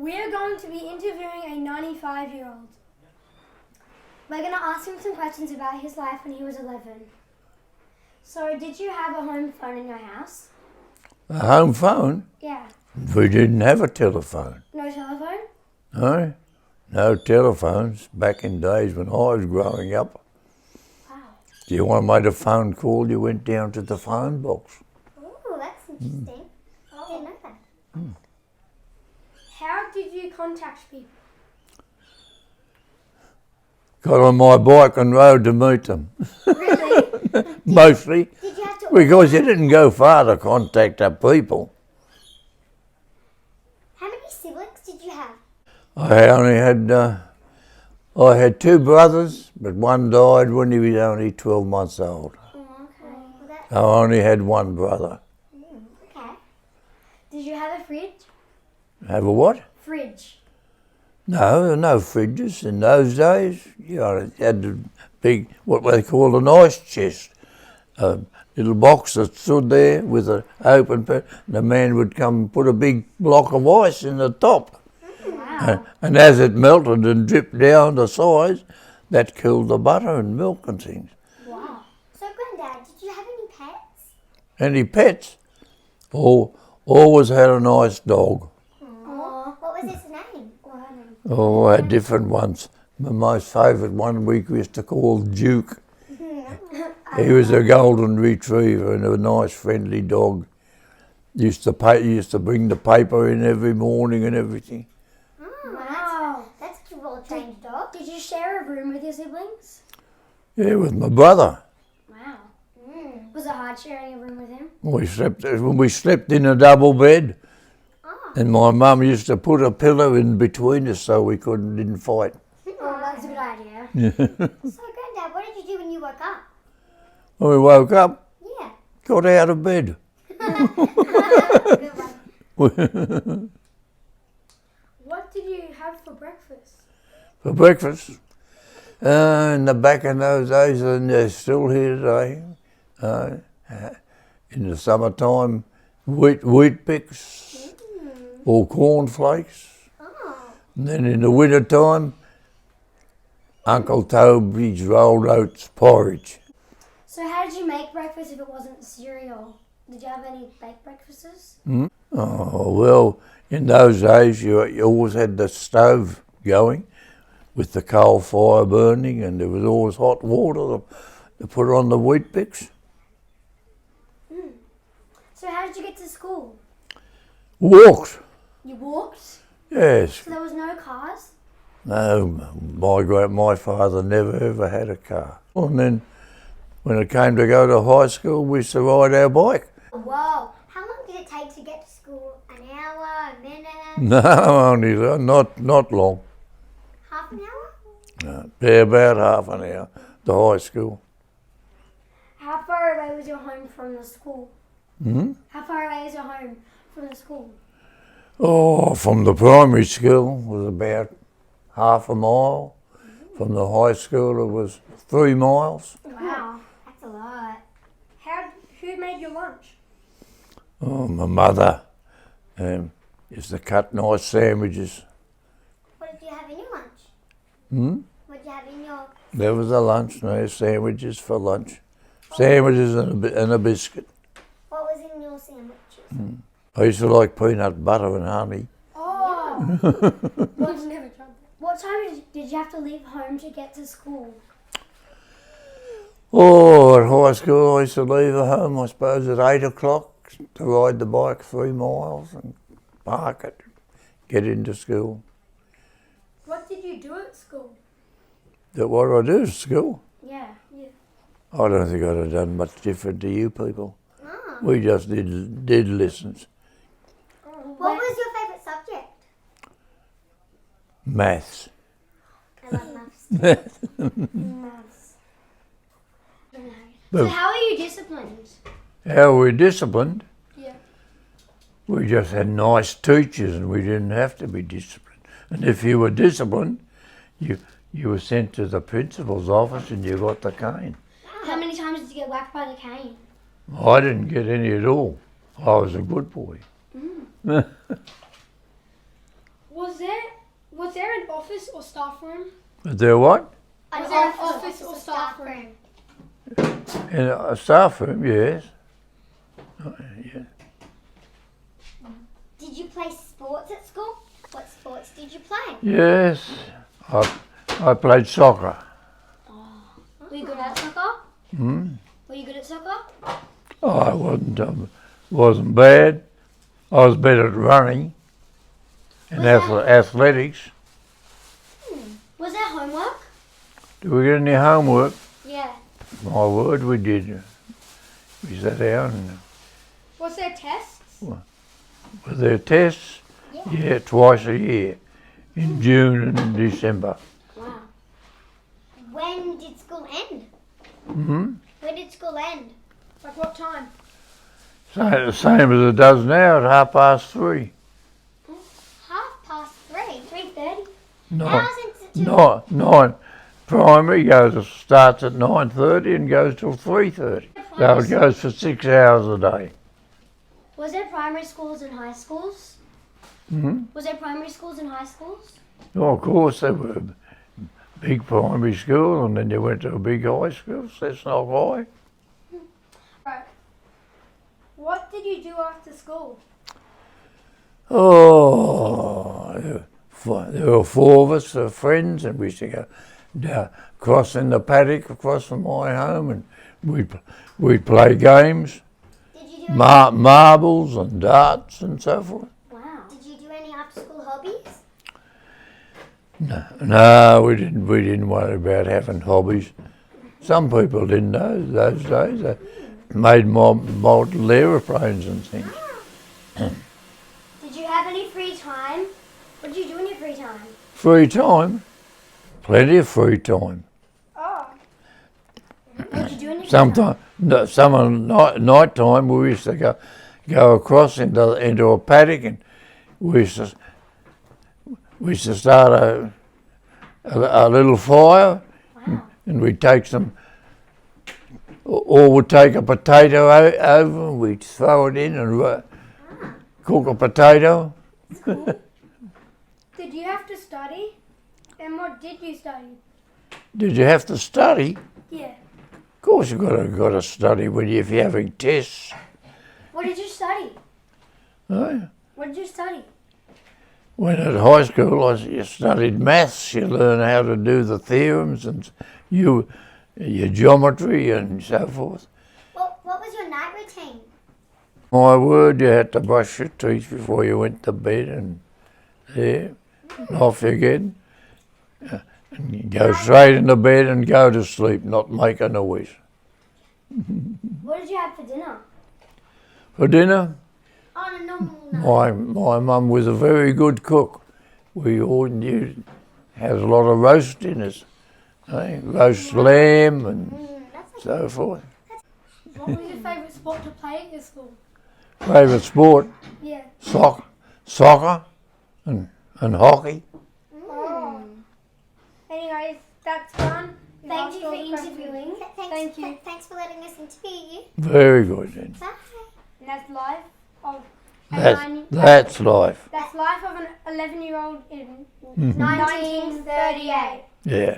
We're going to be interviewing a 95-year-old. We're going to ask him some questions about his life when he was 11. So, did you have a home phone in your house? A home phone? Yeah. We didn't have a telephone. No telephone? No, no telephones back in days when I was growing up. Wow. If you wanted a phone call, you went down to the phone box. Oh, that's interesting. I didn't know that. How did you contact people? Got on my bike and rode to meet them. Really? Mostly. Did you have to Because you didn't go far to contact the people. How many siblings did you have? I only had, I had two brothers, but one died when he was only 12 months old. Oh, okay. Well, that's I only had one brother. okay. Did you have a fridge? Have a what? Fridge. No, there were no fridges in those days. You had a big, what they called an ice chest. A little box that stood there with an open pit, and the man would come and put a big block of ice in the top. Wow. And as it melted and dripped down the sides, that killed the butter and milk and things. Wow. So, Granddad, did you have any pets? Any pets? Always had a nice dog. What was its name? Or her name? Oh, I had different ones. My most favourite one we used to call Duke. He was a golden retriever and a nice friendly dog. Used to bring the paper in every morning and everything. Wow. That's a well-trained dog. Did you share a room with your siblings? Yeah, with my brother. Wow. Was it hard sharing a room with him? We slept in a double bed, Oh, and my mum used to put a pillow in between us so we didn't fight. Oh, that's a good idea. so Granddad, what did you do when you woke up? When we woke up, Yeah. got out of bed. Good one. What did you have for breakfast? For breakfast. In the back in those days, and they're still here today. In the summertime, wheat picks or cornflakes. Oh, And then in the winter time, Uncle Toby's rolled oats porridge. So how did you make breakfast if it wasn't cereal? Did you have any baked breakfasts? Oh, well, in those days you always had the stove going with the coal fire burning, and there was always hot water to put on the wheat picks. So how did you get to school? Walked, You walked? yes. So there was no cars? No, my father never ever had a car. And then when it came to go to high school, we used to ride our bike. whoa. How long did it take to get to school? An hour, a minute, No, only not long. half an hour? No, yeah, about half an hour to high school. How far away was your home from the school? How far away is your home from the school? Oh, from the primary school was about half a mile. From the high school it was 3 miles. Wow. That's a lot. Who made your lunch? Oh, my mother used to cut nice sandwiches. What did you have in your lunch? What did you have in your... There was a lunch, nice sandwiches for lunch. Sandwiches and a biscuit. What was in your sandwiches? I used to like peanut butter and honey. Oh. Well, you never tried that. What time did you have to leave home to get to school? Oh, at high school I used to leave at home, I suppose, at 8 o'clock to ride the bike 3 miles and park it, get into school. What did you do at school? What did I do at school? Yeah. I don't think I'd have done much different to you people. Oh. We just did lessons. What was your favourite subject? Maths. I love maths. Maths. So But how are you disciplined? how we disciplined? Yeah. We just had nice teachers and we didn't have to be disciplined. And if you were disciplined, you were sent to the principal's office and you got the cane. How many times did you get whacked by the cane? I didn't get any at all. I was a good boy. Was there an office or staff room? Was there what? Was there an office or staff room? In a staff room, yes. Oh, yeah. Did you play sports at school? What sports did you play? Yes, I played soccer. Were you good at soccer? Hmm? Were you good at soccer? Oh, I wasn't bad. I was better at running and athletics. Was there homework? Did we get any homework? Yeah. My word, we did. We sat down and Was there tests? were there tests? Yeah, twice a year, in June and December. Wow. When did school end? Hmm? When did school end? Like what time? Same as it does now at 3:30. 3:30. 3:30. Nine. Primary starts at 9:30 and goes till 3:30. So it goes for 6 hours a day. Was there primary schools and high schools? Hmm? Was there primary schools and high schools? Oh, of course, there were big primary school and then you went to a big high school. So that's not high. Right. What did you do after school? Oh, there were 4 of us, friends, and we used to go down, across in the paddock across from my home, and we'd play games, Did you do marbles and darts and so forth. Wow. Did you do any after-school hobbies? No, we didn't worry about having hobbies. Some people didn't know those days. They made model aeroplanes and things. Did you have any free time? What did you do in your free time? Free time, plenty of free time. Oh. What did you do in your free time? Some night time we used to go across into a paddock and we used to start a little fire. Wow. And we'd take we'd take a potato over and we'd throw it in and cook a potato. Cool. Did you have to study? And what did you study? Did you have to study? Yeah. Of course you got to study if you're having tests. What did you study? Right? What did you study? When at high school you studied maths, you learn how to do the theorems and your geometry and so forth. What was your night routine? My word, you had to brush your teeth before you went to bed and off you get. And you go straight into bed and go to sleep, not make a noise. What did you have for dinner? For dinner, On a normal night. my mum was a very good cook. We all knew had a lot of roast dinners, roast lamb and so forth. What was your favourite sport to play at your school? Favourite sport, Yeah. soccer and hockey. Oh. Anyways, that's fun. Thank you for interviewing. Thank you. Thanks for letting us interview you. Very good then. Bye. And that's life of That's life. That's life of an 11-year-old in Mhm. 1938. Yeah.